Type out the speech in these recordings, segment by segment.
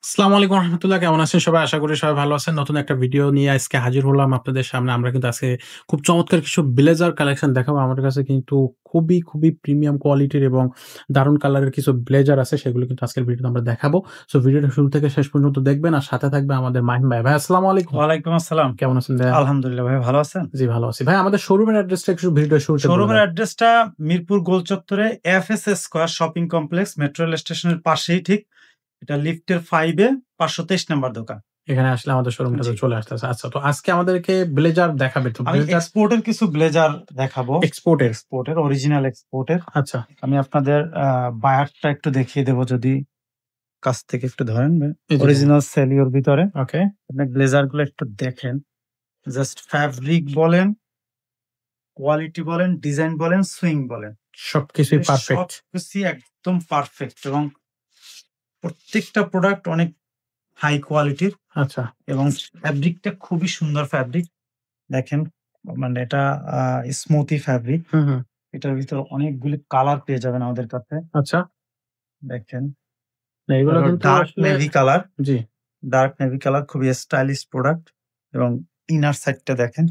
আসসালামু আলাইকুম রহমতুল্লাহ। কেমন আছেন সবাই? আশা করি সবাই ভালো আছেন। নতুন একটা ভিডিও নিয়ে আজকে হাজির হলাম আপনাদের সামনে। আমরা কিন্তু আজকে খুব চমৎকার কিছু ব্লেজার কালেকশন দেখাবো। আমাদের কাছে কিন্তু খুবই প্রিমিয়াম কোয়ালিটির এবং দারুণ কালারের কিছু ব্লেজার আছে। সেগুলো কিন্তু আজকের ভিডিওতে আমরা দেখাবো। সো ভিডিওটা শুরু থেকে শেষ পর্যন্ত দেখবেন। আর সাথে থাকবে আমাদের মাহিম ভাই। ভাই আসসালামু আলাইকুম। ওয়ালাইকুম আসসালাম। কেমন আছেন ভাইয়া? আলহামদুলিল্লাহ ভাই, ভালো আছেন? জি, ভালো আছি। ভাই আমাদের শোরুমের অ্যাড্রেসটা একটু ভিডিওর শুরুতে বলে শোরুমের দেন। অ্যাড্রেসটা মিরপুর গোল চত্বরে FSS square shopping complex metro rail স্টেশনের পাশেই ঠিক। এটা লিফটের 5 এ 523 নাম্বার দোকান। এখানে আসলে আমাদের শোরুমটাতে জি। চলে আসতেছে। আচ্ছা, তো আজকে আমাদেরকে ব্লেজার দেখাবে তো আমি ব্লেজার এক্সপোর্টের কিছু ব্লেজার দেখাবো। এক্সপোর্টের। এক্সপোর্টের, অরিজিনাল এক্সপোর্টের। আচ্ছা, আমি আপনাদের বায়ারটা একটু দেখিয়ে দেব, যদি কাছ থেকে একটু ধরেন। এই যে দেখেন। অরিজিনাল সেলিওর ভিতরে ওকে। আপনি ব্লেজারগুলো একটু দেখেন। জাস্ট ফ্যাব্রিক বলেন, কোয়ালিটি বলেন, ডিজাইন বলেন, সুইং বলেন, সবকিছুই পারফেক্ট। সবকিছুই একদম পারফেক্ট এবং প্রত্যেকটা প্রোডাক্ট অনেক হাই কোয়ালিটির আচ্ছা। এবং ফ্যাব্রিকটা খুবই সুন্দর ফ্যাব্রিক। দেখেন, মানে এটা স্মুথি ফ্যাব্রিক। হুম, হুম। এটার ভিতরে অনেকগুলি কালার পেয়ে যাবেন আমাদের কাছে। আচ্ছা। দেখেন, না এগুলো হলো কিন্তু ডার্ক আসলে নেভি কালার। জি। ডার্ক নেভি কালার খুবই স্টাইলিশ প্রোডাক্ট এবং ইনার সাইডটা দেখেন।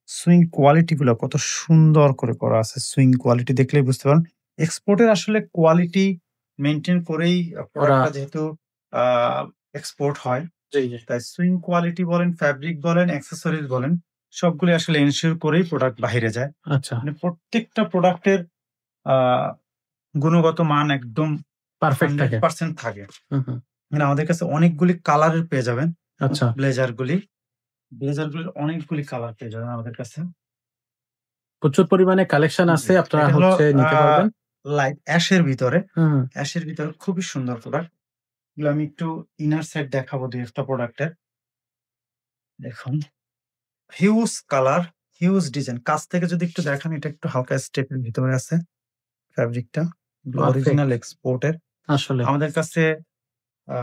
সুইং কোয়ালিটি গুলো কত সুন্দর করে করা আছে। সুইং কোয়ালিটি দেখলেই বুঝতে পারেন। এক্সপোর্টের আসলে কোয়ালিটি মেইনটেইন করেই ওরা প্রোডাক্টটা যেহেতু আ এক্সপোর্ট হয়। জি। তাই সুইং কোয়ালিটি বলেন, ফ্যাব্রিক বলেন, অ্যাক্সেসরিজ বলেন, সবগুলো আসলে এনশিওর করেই প্রোডাক্ট বাহিরে যায়। আচ্ছা। মানে প্রত্যেকটা প্রোডাক্টের আ গুণগত মান একদম পারফেক্ট থাকে। 100% থাকে। হুম, হুম। মানে আমাদের কাছে অনেকগুলি কালারের পেয়ে যাবেন আচ্ছা। ব্লেজারগুলি। ব্লেজারগুলির অনেকগুলি কালার পেয়ে যাবেন আমাদের কাছে। প্রচুর পরিমাণে কালেকশন জি। আছে। আপনারা এটা হলো হচ্ছে নিতে আ পারবেন। লাইট অ্যাশের ভিতরে। হুম, হুম। অ্যাশের ভিতরে খুবই সুন্দর প্রোডাক্ট। এগুলো আমি একটু ইনার সাইড দেখাবো ২-১ টা প্রোডাক্টের। দেখুন, হিউজ কালার, হিউজ ডিজাইন। কাছ থেকে যদি একটু দেখান, এটা একটু হালকা স্টেপের ভিতরে আছে ফ্যাব্রিকটা। এগুলো পারফেক্ট। অরিজিনাল এক্সপোর্টের। আসলে আমাদের কাছে আ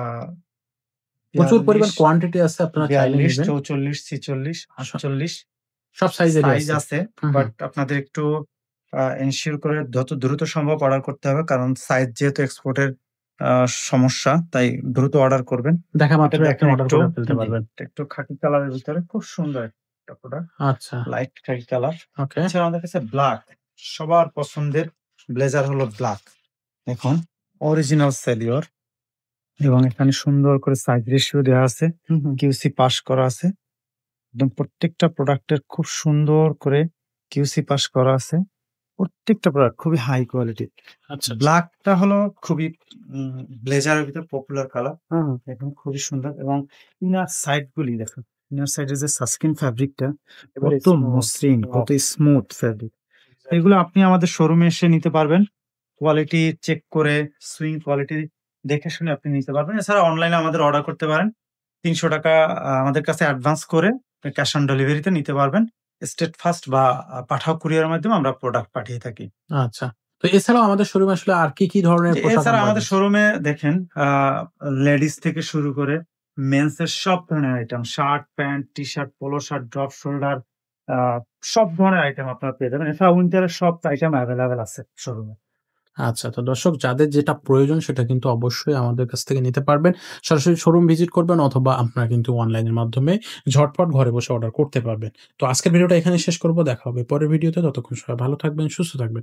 প্রচুর ৪২, পরিমাণ কোয়ান্টিটি আছে। আপনারা চাইলে ৪২, নিবেন। ৪৪, ৪৬, স ৪৮ সব সাইজেরই সাইজ আছে। আছে। হুম, হুম। বাট আপনাদের একটু এনশিওর করে যত দ্রুত সম্ভব অর্ডার করতে হবে। কারণ সাইজ যেহেতু এক্সপোর্টের আ সমস্যা, তাই দ্রুত অর্ডার করবেন। দেখা এটা মাত্রই আপনি দেখেন অর্ডার একটু। করে ফেলতে জি, পারবেন। এটা একটু খাকি কালারের ভিতরে খুব সুন্দর একটা প্রোডাক্ট। আচ্ছা। লাইট খাকি কালার। ওকে। এছাড়া আমাদের কাছে ব্লাক, সবার পছন্দের ব্লেজার হলো ব্লাক। দেখুন, অরিজিনাল সেলিয়র এবং এখানে সুন্দর করে সাইজ রেশিও দেওয়া আছে। হুম, হুম। কিউসি পাস করা আছে। একদম প্রত্যেকটা প্রোডাক্টের খুব সুন্দর করে কিউসি পাস করা আছে। প্রত্যেকটা প্রোডাক্ট খুবই হাই কোয়ালিটির। আচ্ছা। ব্লাকটা হলো খুবই ব্লেজারের ভিতর পপুলার কালার। হুম, হুম। দেখুন খুবই সুন্দর এবং ইনার সাইড গুলি দেখুন। ইনার সাইডের যে সাস্কিন ফ্যাব্রিকটা একেবারে কত স্মুথ। মসৃণ, ওয়াও! কত স্মুথ ফ্যাব্রিক। এগুলো আপনি আমাদের শোরুমে এসে নিতে পারবেন। কোয়ালিটি চেক করে, সুইং কোয়ালিটি দেখে শুনে আপনি নিতে পারবেন। এছাড়া অনলাইনে আমাদের অর্ডার করতে পারেন। ৳৩০০ আমাদের কাছে অ্যাডভান্স করে ক্যাশ অন ডেলিভারিতে নিতে পারবেন। স্টেট ফাস্ট বা পাঠাও কুরিয়ারের মাধ্যমে আমরা প্রোডাক্ট পাঠিয়ে থাকি। আচ্ছা। তো এছাড়াও আমাদের শোরুমে আসলে আর কি ধরনের যে পোশাক এছাড়া আমরা আমাদের রাখছি? শোরুমে দেখেন আ লেডিস থেকে শুরু করে মেন্স এর সব ধরনের item, shirt, pant, T-shirt, polo shirt, drop shoulder, uh সব ধরনের আইটেম আপনারা পেয়ে যাবেন। এছাড়া উইন্টারের সব আইটেম এভেইলেবল আছে শোরুমে। আচ্ছা, তো দর্শক যাদের যেটা প্রয়োজন সেটা কিন্তু অবশ্যই আমাদের কাছ থেকে নিতে পারবেন। সরাসরি শোরুম ভিজিট করবেন অথবা আপনারা কিন্তু অনলাইনের মাধ্যমে ঝটপট ঘরে বসে অর্ডার করতে পারবেন। তো আজকের ভিডিওটা এখানেই শেষ করব। দেখা হবে পরের ভিডিওতে। ততক্ষণ সবাই ভালো থাকবেন, সুস্থ থাকবেন।